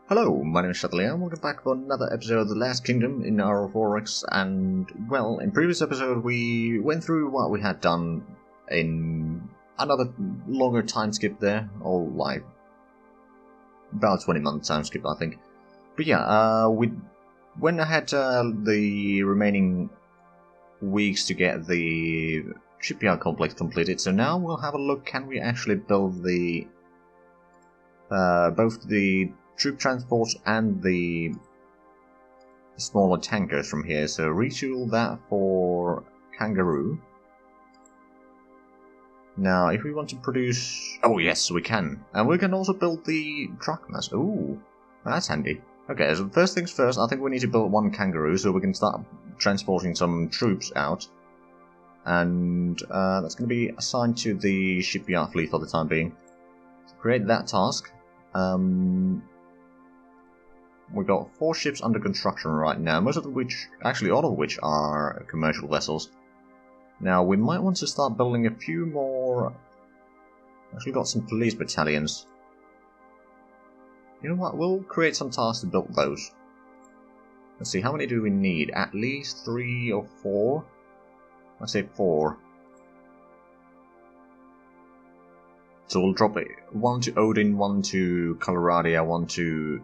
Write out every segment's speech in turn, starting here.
Hello, my name is Zhatelier, and welcome back for another episode of The Last Kingdom in Aurora. And, well, in previous episode we went through what we had done in another longer time skip there, or like about 20-month time skip, I think. But yeah, we went ahead the remaining weeks to get the shipyard complex completed, so now we'll have a look, can we actually build the both the troop transport and the smaller tankers from here, so retool that for Kangaroo. Now, if we want to produce... oh yes, we can. And we can also build the Drachmas. Ooh, that's handy. Okay, so first things first, I think we need to build one Kangaroo so we can start transporting some troops out. And that's going to be assigned to the shipyard fleet for the time being. So create that task. We've got 4 ships under construction right now, most of which, actually all of which are commercial vessels. Now, we might want to start building a few more... actually got some police battalions. You know what, we'll create some tasks to build those. Let's see, how many do we need? At least 3 or 4? Let's say 4. So we'll drop it. 1 to Odin, 1 to Coloradia, 1 to...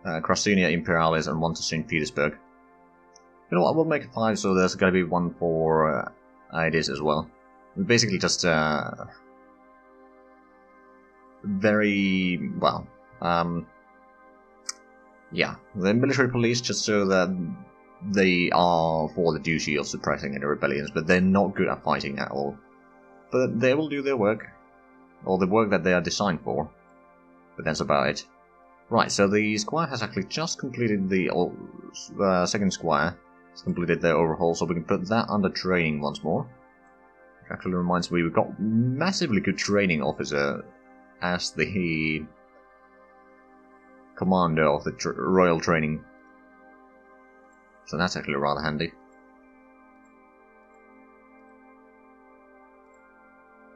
Crasinia Imperialis, and 1 to St. Petersburg. You know what, we'll make it 5, so there's gotta be 1 for Ides as well. Basically just very, well, yeah, the military police, just so that they are for the duty of suppressing any rebellions, but they're not good at fighting at all. But they will do their work, or the work that they are designed for, but that's about it. Right, so the squire has actually just completed the second squire. Has completed their overhaul, so we can put that under training once more. Which actually reminds me, we've got massively good training officer as the commander of the royal training. So that's actually rather handy.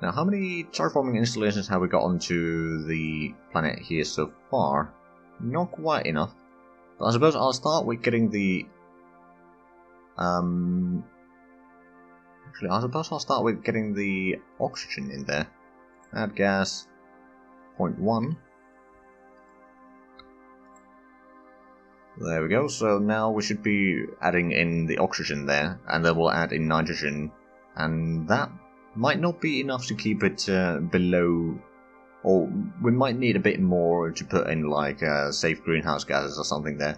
Now, how many terraforming installations have we got onto the planet here so far? Not quite enough. But I suppose I'll start with getting the... actually, I suppose I'll start with getting the oxygen in there. Add gas. 0.1. There we go, so now we should be adding in the oxygen there, and then we'll add in nitrogen, and that might not be enough to keep it below... or we might need a bit more to put in, like, safe greenhouse gases or something there.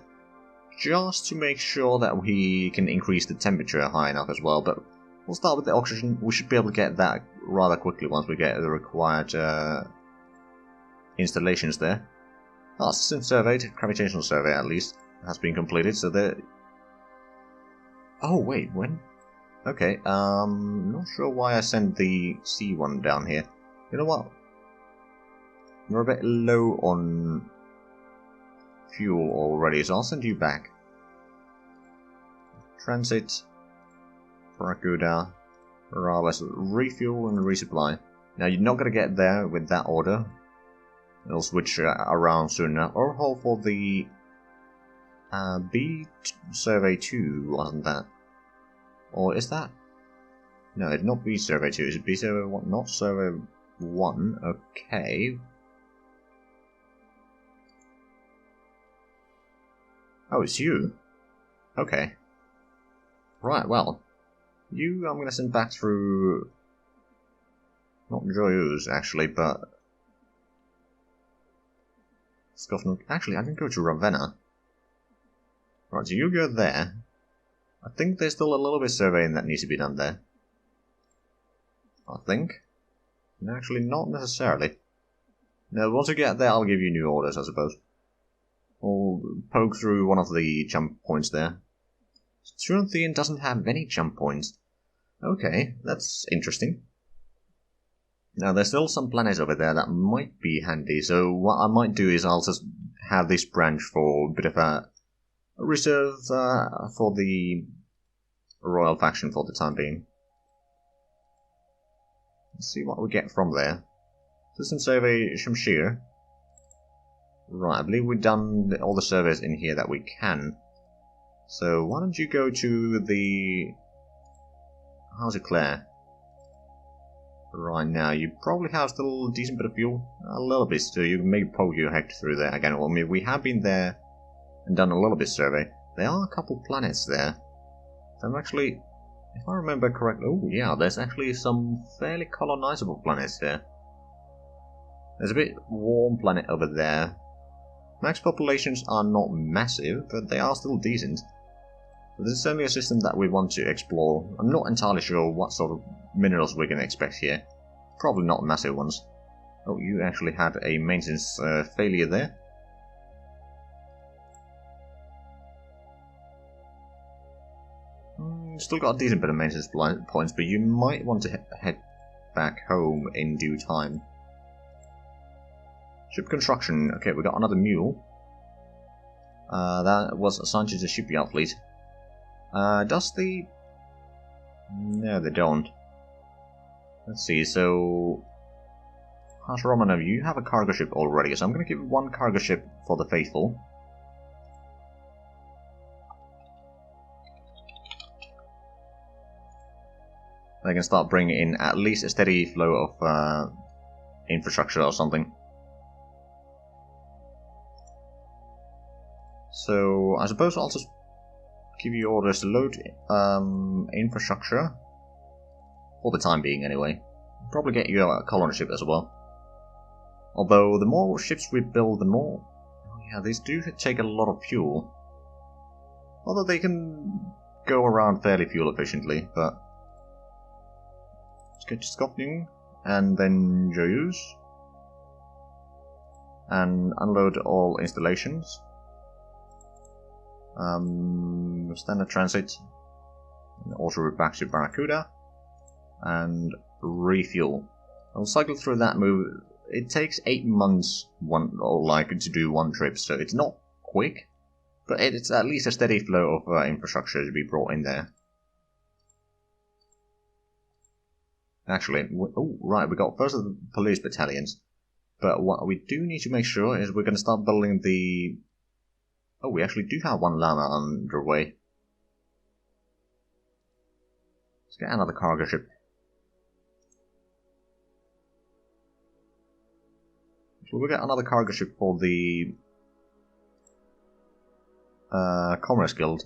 Just to make sure that we can increase the temperature high enough as well, but we'll start with the oxygen. We should be able to get that rather quickly once we get the required installations there. Oh, system survey, gravitational survey at least, has been completed, so there... oh wait, when? Okay, not sure why I sent the C1 down here. You know what? We're a bit low on fuel already, so I'll send you back. Transit, Barracuda, Rabas, refuel and resupply. Now you're not going to get there with that order. It'll switch around soon enough. Overhaul for the B Survey 2, wasn't that? Or is that? No, it's not B Survey 2, it's B Survey 1, not Survey 1, okay. Oh, it's you. Okay. Right, well. You, I'm going to send back through... not Joyeuse, actually, but... Scotland. Actually, I can go to Ravenna. Right, so you go there. I think there's still a little bit of surveying that needs to be done there. I think. No, actually, not necessarily. Now, once you get there, I'll give you new orders, I suppose. We'll poke through one of the jump points there. Saithorthepyro doesn't have any jump points. Okay, that's interesting. Now, there's still some planets over there that might be handy, so what I might do is I'll just have this branch for a bit of a reserve for the royal faction for the time being. Let's see what we get from there. System survey Shamshir. Right, I believe we've done all the surveys in here that we can. So why don't you go to the... How's it clear? Right now, you probably have still a decent bit of fuel. A little bit, so you may poke your head through there again. Well, I mean, we have been there and done a little bit survey. There are a couple planets there. So I'm actually... If I remember correctly... Oh, yeah, there's actually some fairly colonizable planets here. There's a bit warm planet over there. Max populations are not massive, but they are still decent. So this is certainly a system that we want to explore. I'm not entirely sure what sort of minerals we're going to expect here. Probably not massive ones. Oh, you actually had a maintenance failure there. Still got a decent bit of maintenance points, but you might want to head back home in due time. Ship construction. Okay, we got another mule. That was assigned to the shipyard fleet. Does the... No, they don't. Let's see, so... Romanov, you have a cargo ship already, so I'm going to give one cargo ship for the faithful. They can start bringing in at least a steady flow of infrastructure or something. So, I suppose I'll just give you orders to load infrastructure. For the time being, anyway. Probably get you a colony ship as well. Although, the more ships we build, the more... Oh yeah, these do take a lot of fuel. Although they can go around fairly fuel efficiently, but... Let's get to Skopning, and then Joyous. And unload all installations. Standard transit, and also back to Barracuda, and refuel. I'll cycle through that move. It takes 8 months to do one trip, so it's not quick, but it's at least a steady flow of infrastructure to be brought in there. Actually, oh right, we got first of the police battalions, but what we do need to make sure is we're going to start building the... Oh, we actually do have one llama underway. Let's get another cargo ship. So we'll get another cargo ship for the Commerce Guild.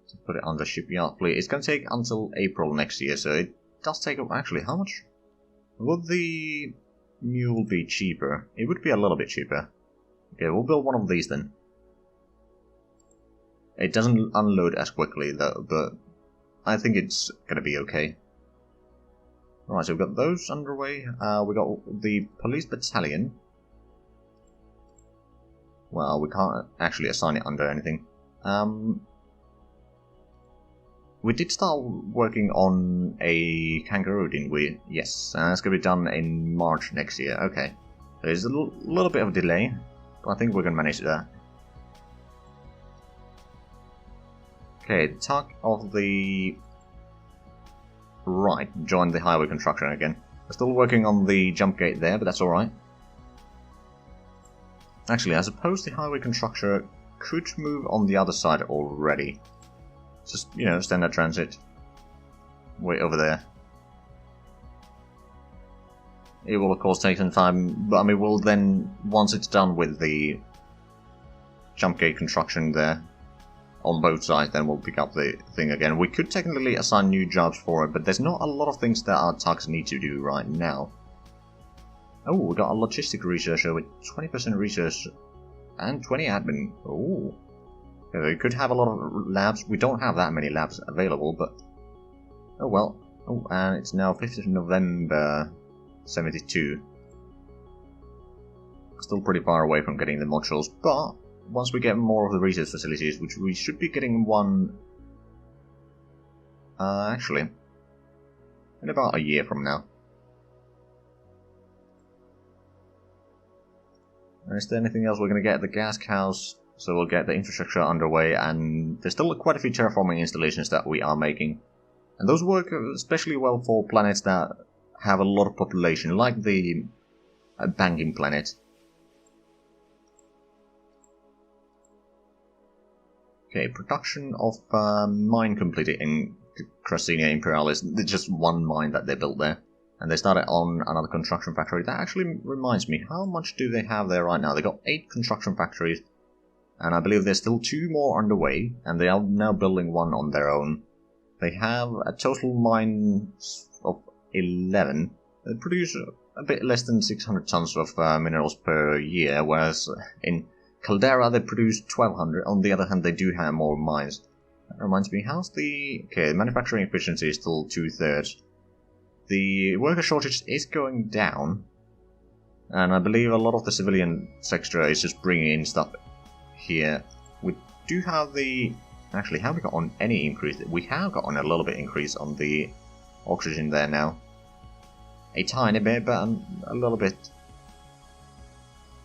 So put it on the shipyard fleet. It's going to take until April next year, so it does take up... Actually, how much? Would the mule be cheaper? It would be a little bit cheaper. Okay, we'll build one of these then. It doesn't unload as quickly though, but I think it's gonna be okay. Alright, so we've got those underway. We got the police battalion. Well, we can't actually assign it under anything. We did start working on a kangaroo, didn't we? Yes, and that's gonna be done in March next year. Okay, there's a little bit of a delay. I think we're going to manage that. Okay, talk of the... Right, join the highway construction again. We're still working on the jump gate there, but that's alright. Actually, I suppose the highway constructor could move on the other side already. Just, you know, standard transit. Way over there. It will of course take some time, but I mean we'll then, once it's done with the jump gate construction there, on both sides, then we'll pick up the thing again. We could technically assign new jobs for it, but there's not a lot of things that our tugs need to do right now. Oh, we got a logistic researcher with 20% research and 20 admin. Oh, okay, we could have a lot of labs. We don't have that many labs available, but oh well. Oh, and it's now 5th of November 72. Still pretty far away from getting the modules, but once we get more of the research facilities, which we should be getting one actually in about a year from now. Is there anything else? We're going to get the gas cows, so we'll get the infrastructure underway, and there's still quite a few terraforming installations that we are making. And those work especially well for planets that have a lot of population, like the banking planet. Okay, production of mine completed in Crasinia Imperialis. There's just one mine that they built there. And they started on another construction factory. That actually reminds me, how much do they have there right now? They got 8 construction factories. And I believe there's still 2 more underway. And they are now building one on their own. They have a total mine of 11. They produce a bit less than 600 tons of minerals per year. Whereas in Caldera they produce 1200. On the other hand, they do have more mines. That reminds me, how's the... Okay, manufacturing efficiency is still 2/3. The worker shortage is going down, and I believe a lot of the civilian sector is just bringing in stuff here. We do have the... Actually, have we got on any increase? We have got on a little bit increase on the oxygen there now. A tiny bit, but a little bit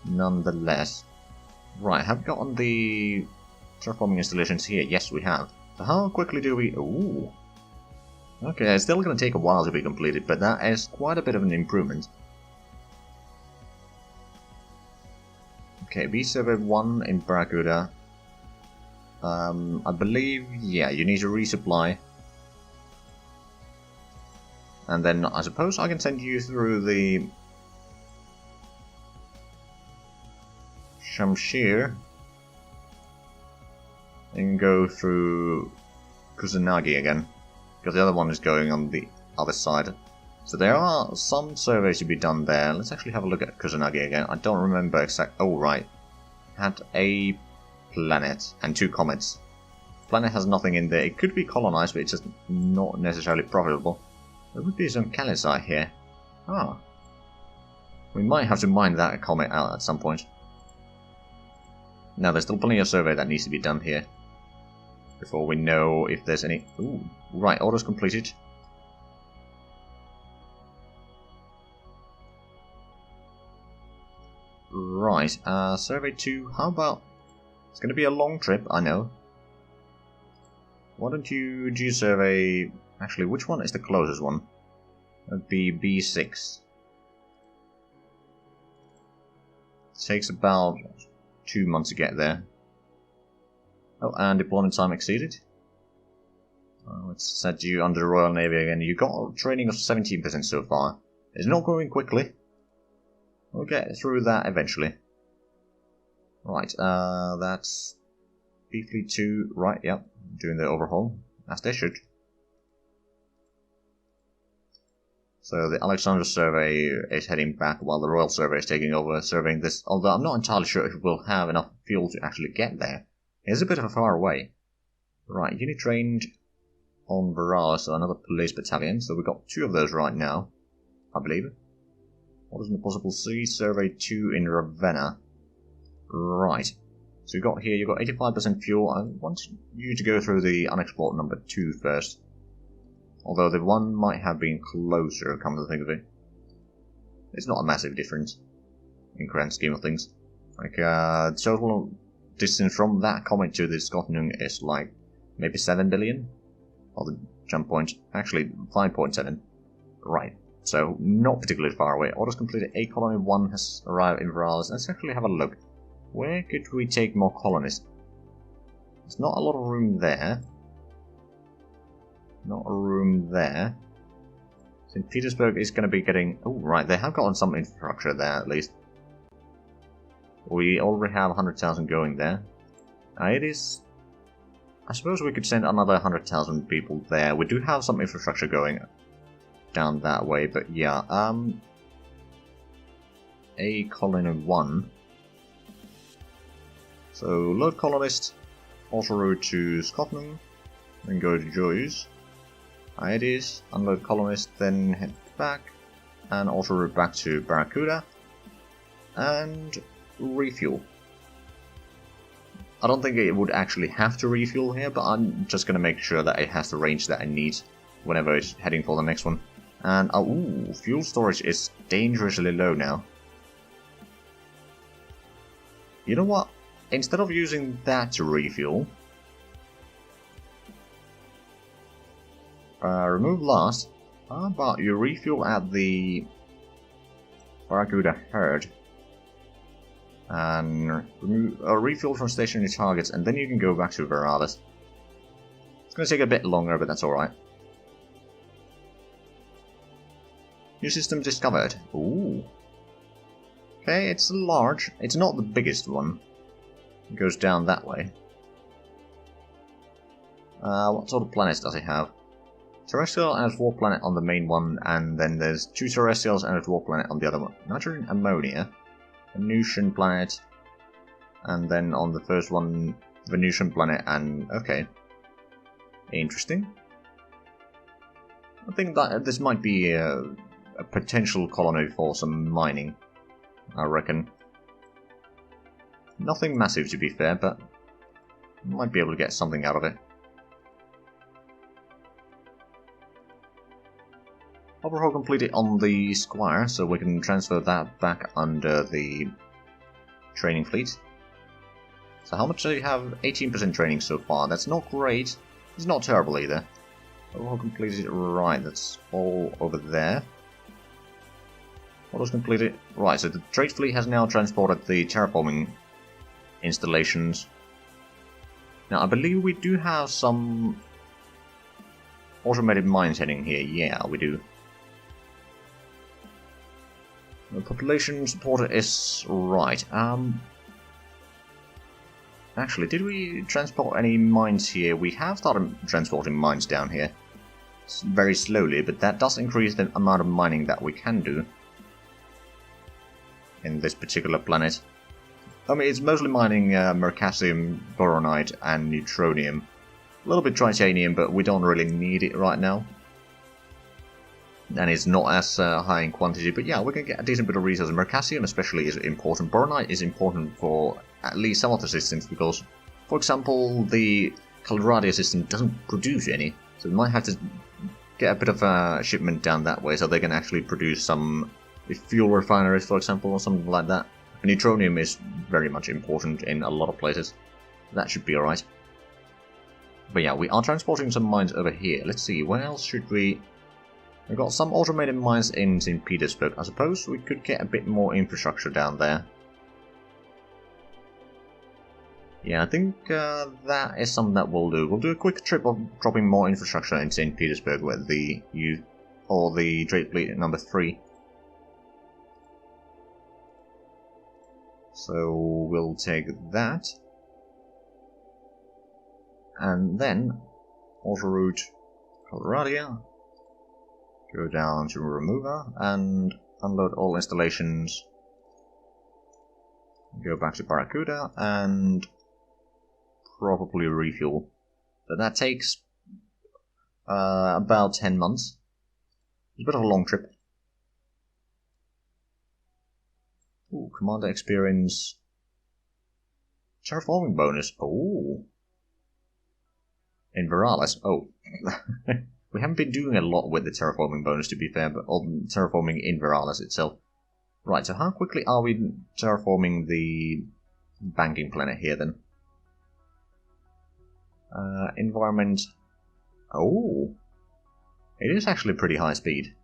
nonetheless. Right, have we got on the terraforming installations here? Yes, we have. So how quickly do we... Ooh. Okay, it's still going to take a while to be completed, but that is quite a bit of an improvement. Okay, B Survey 1 in Barracuda. I believe, yeah, you need to resupply. And then I suppose I can send you through the Shamshir and go through Kusanagi again. Because the other one is going on the other side. So there are some surveys to be done there. Let's actually have a look at Kusanagi again. I don't remember exact... Oh, right. Had a planet and 2 comets. Planet has nothing in there. It could be colonized, but it's just not necessarily profitable. There would be some calcite here. Ah. We might have to mine that comet out at some point. Now, there's still plenty of survey that needs to be done here. Before we know if there's any... Ooh, right, orders completed. Right, survey 2, how about... It's going to be a long trip, I know. Why don't you do survey... Actually, which one is the closest one? That'd be B6. It takes about 2 months to get there. Oh, and deployment time exceeded. Let's set you under the Royal Navy again. You got a training of 17% so far. It's not going quickly. We'll get through that eventually. Right, that's B Fleet 2. Right, yep, doing the overhaul, as they should. So the Alexandrus survey is heading back while the Royal survey is taking over, surveying this. Although I'm not entirely sure if we'll have enough fuel to actually get there. It's a bit of a far away. Right, unit trained on Varala, so another police battalion. So we've got 2 of those right now, I believe. What is in the possible sea? Survey 2 in Ravenna. Right. So you got here, you've got 85% fuel. I want you to go through the unexplored number 2 first. Although the one might have been closer, come to think of it. It's not a massive difference in grand scheme of things. Like, total distance from that comet to the Scotland is like maybe 7 billion. Or the jump point, actually 5.7. Right, so not particularly far away. Orders completed. A colony 1 has arrived in Veralis. Let's actually have a look. Where could we take more colonists? There's not a lot of room there. Not a room there. St. Petersburg is going to be getting... Oh, right, they have gotten some infrastructure there at least. We already have 100,000 going there. It is... I suppose we could send another 100,000 people there. We do have some infrastructure going down that way, but yeah. A colony 1. So, load colonist, also route to Scotland, then go to Joyce. It is, unload colonist, then head back, and also route back to Barracuda, and refuel. I don't think it would actually have to refuel here, but I'm just going to make sure that it has the range that it needs whenever it's heading for the next one. And, ooh, fuel storage is dangerously low now. You know what? Instead of using that to refuel, remove last. How about you refuel at the Barracuda herd? And refuel from stationary targets, and then you can go back to Veralis. It's going to take a bit longer, but that's alright. New system discovered. Ooh. Okay, it's large. It's not the biggest one. It goes down that way. What sort of planets does it have? Terrestrial and a dwarf planet on the main one, and then there's 2 terrestrials and a dwarf planet on the other one. Nitrogen ammonia. Venusian planet. And then on the first one, Venusian planet and... okay. Interesting. I think that this might be a potential colony for some mining, I reckon. Nothing massive to be fair, but might be able to get something out of it. Overhaul completed on the Squire, so we can transfer that back under the training fleet. So how much do you have? 18% training so far. That's not great. It's not terrible either. Overhaul completed. Right, that's all over there. What was completed? Right, so the trade fleet has now transported the terraforming installations. Now, I believe we do have some automated mines heading here. Yeah, we do. The population supporter is right. Actually, did we transport any mines here? We have started transporting mines down here. It's very slowly, but that does increase the amount of mining that we can do in this particular planet. I mean, it's mostly mining mercasium, boronite, and neutronium. A little bit tritanium, but we don't really need it right now. And it's not as high in quantity, but yeah, we can get a decent bit of resources. Mercasium especially is important. Boronite is important for at least some of the systems, because, for example, the Calradia system doesn't produce any, so we might have to get a bit of a shipment down that way, so they can actually produce some fuel refineries, for example, or something like that. And neutronium is very much important in a lot of places. That should be alright. But yeah, we are transporting some mines over here. Let's see, where else should we... We've got some automated mines in St. Petersburg. I suppose we could get a bit more infrastructure down there. Yeah, I think that is something that we'll do. We'll do a quick trip of dropping more infrastructure in St. Petersburg with the Trade Fleet number 3. So we'll take that. And then autoroute Calradia. Go down to Remover and unload all installations. Go back to Barracuda and probably refuel. But that takes about 10 months. It's a bit of a long trip. Ooh, Commander experience. Terraforming bonus. Oh. In Veralis. Oh. We haven't been doing a lot with the terraforming bonus, to be fair, but on terraforming in Veralis itself. Right, so how quickly are we terraforming the banking planet here, then? Environment... Oh! It is actually pretty high speed.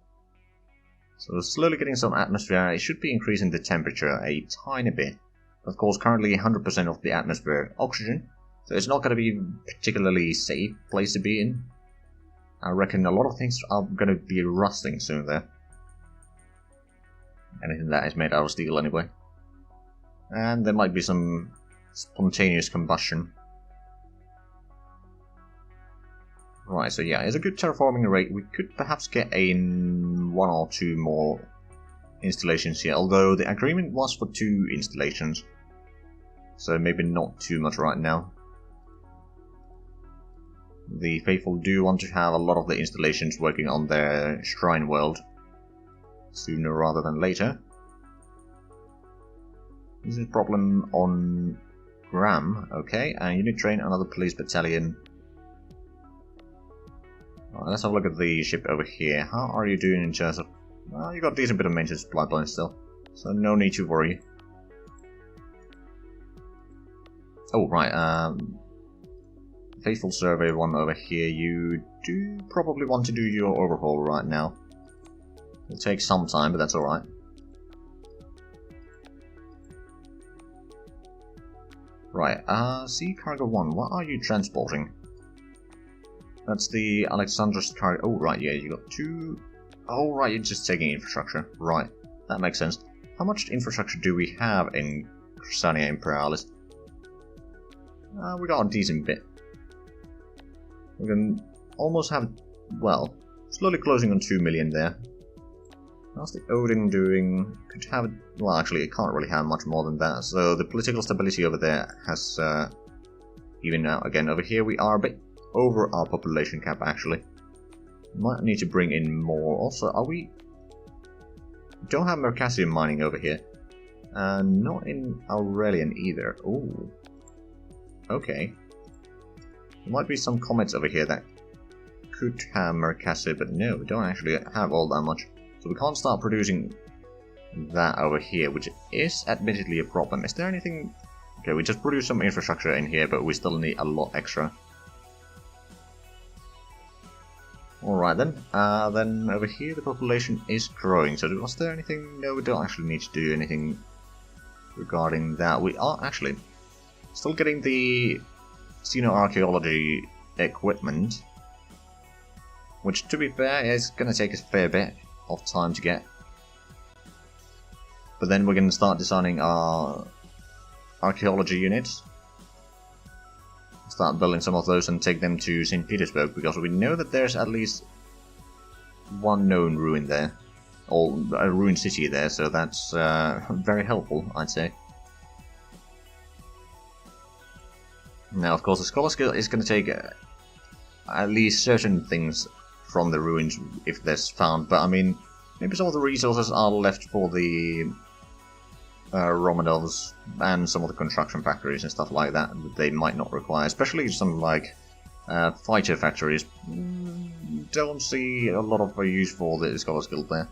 So we're slowly getting some atmosphere. It should be increasing the temperature a tiny bit. Of course, currently 100% of the atmosphere oxygen, so it's not going to be a particularly safe place to be in. I reckon a lot of things are going to be rusting soon there. Anything that is made out of steel anyway. And there might be some spontaneous combustion. Right, so yeah, it's a good terraforming rate. We could perhaps get a 1 or 2 more installations here, although the agreement was for 2 installations. So maybe not too much right now. The faithful do want to have a lot of the installations working on their shrine world sooner rather than later. This is a problem on Graham, okay, and you need to train another police battalion. Right, let's have a look at the ship over here. How are you doing in terms of... Well, you got a decent bit of maintenance supply points still, so no need to worry. Oh, right, Faithful Survey one over here, you do probably want to do your overhaul right now. It'll take some time, but that's alright. Right, Sea Cargo 1, what are you transporting? That's the Alexandrus cargo. Oh, right, yeah, you got 2. Oh, right, you're just taking infrastructure. Right, that makes sense. How much infrastructure do we have in Crysania Imperialis? We got a decent bit. We can almost have, well, slowly closing on 2 million there. How's the Odin doing? Could have, well, actually, it can't really have much more than that. So the political stability over there has evened out again. Over here, we are a bit over our population cap, actually. Might need to bring in more. Also, are we? Don't have Mercassian mining over here. Not in Aurelian either. Ooh. Okay. There might be some comets over here that could have Mercassia, but no, we don't actually have all that much. So we can't start producing that over here, which is admittedly a problem. Is there anything... Okay, we just produced some infrastructure in here, but we still need a lot extra. Alright then. Then over here the population is growing. So was there anything... No, we don't actually need to do anything regarding that. We are actually still getting the xenoarchaeology equipment, which, to be fair, is going to take us a fair bit of time to get. But then we're going to start designing our archaeology units. Start building some of those and take them to St. Petersburg, because we know that there's at least one known ruin there, or a ruined city there, so that's very helpful, I'd say. Now, of course, the scholar skill is going to take at least certain things from the ruins if there's found, but I mean, maybe some of the resources are left for the Romanovs and some of the construction factories and stuff like that they might not require, especially some like fighter factories. Don't see a lot of use for the scholar skill there.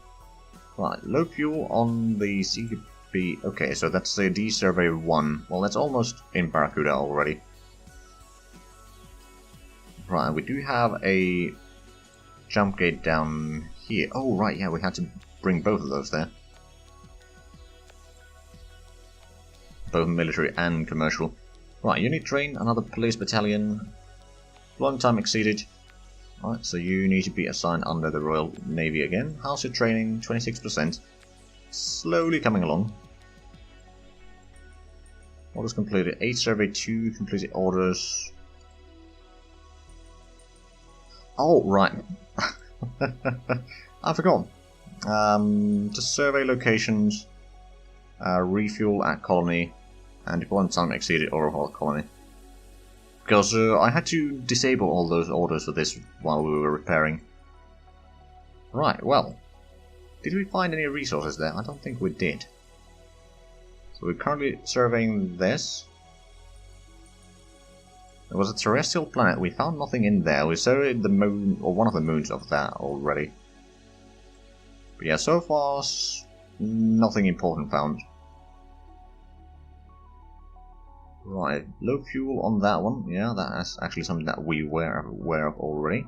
Right, low fuel on the CP. Okay, so that's the D survey 1. Well, that's almost in Barracuda already. Right, we do have a jump gate down here. Oh, right, yeah, we had to bring both of those there. Both military and commercial. Right, unit train, another police battalion. Long time exceeded. Right, so you need to be assigned under the Royal Navy again. How's your training? 26%. Slowly coming along. Orders completed. 8 survey 2 completed orders. Oh, right. I forgot. Just survey locations, refuel at colony, and deployment time exceeded overhaul colony. Because I had to disable all those orders for this while we were repairing. Right, well. Did we find any resources there? I don't think we did. So we're currently surveying this. There was a terrestrial planet. We found nothing in there. We surveyed the moon, or one of the moons of that already. But yeah, so far, nothing important found. Right, low fuel on that one. Yeah, that's actually something that we were aware of already.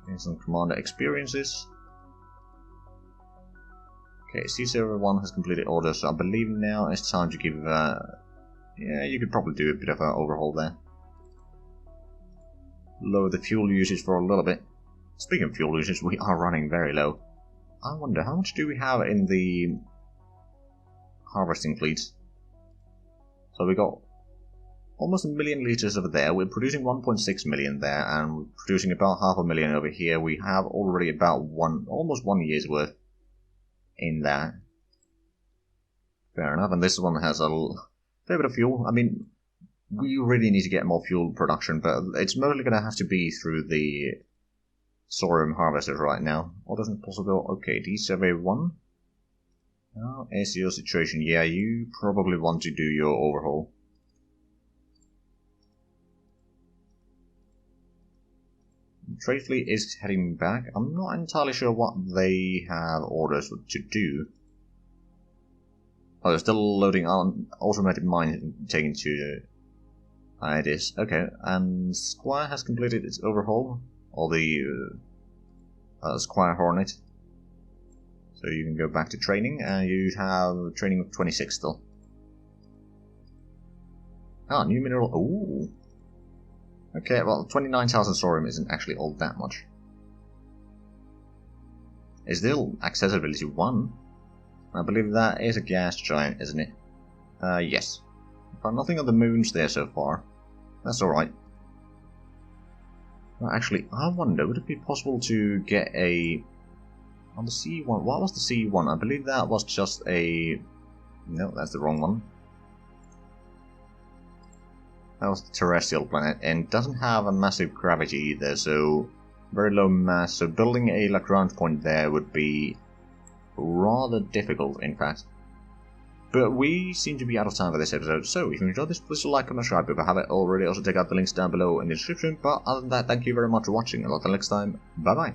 Okay, some commander experiences. Okay, C-Server 1 has completed orders, so I believe now it's time to give... yeah, you could probably do a bit of an overhaul there. Lower the fuel usage for a little bit. Speaking of fuel usage, we are running very low. I wonder, how much do we have in the harvesting fleet? So we got almost 1 million liters over there. We're producing 1.6 million there, and we're producing about 500,000 over here. We have already about almost 1 year's worth in there. Fair enough, and this one has a fair bit of fuel. I mean, we really need to get more fuel production, but it's mostly going to have to be through the sorghum harvesters right now. What isn't possible? Okay, D-Survey 1. Now, SEO situation. Yeah, you probably want to do your overhaul. The trade fleet is heading back. I'm not entirely sure what they have orders to do. Oh, they're still loading on automated mine taken to it is. Okay, and Squire has completed its overhaul. Or the Squire Hornet. So So you can go back to training, and you have training of 26 still. Ah, new mineral. Ooh. Okay, well, 29,000 thorium isn't actually all that much. It's still accessibility 1. I believe that is a gas giant, isn't it? Yes. Found nothing on the moons there so far. That's alright. Well, actually, I wonder, would it be possible to get a... On the C1, what was the C1? I believe that was just a... No, that's the wrong one. That was the terrestrial planet, and doesn't have a massive gravity either, so... Very low mass, so building a Lagrange point there would be rather difficult, in fact. But we seem to be out of time for this episode, so if you enjoyed this, please like, comment, subscribe if you haven't already. Also check out the links down below in the description, but other than that, thank you very much for watching, and until next time, bye bye.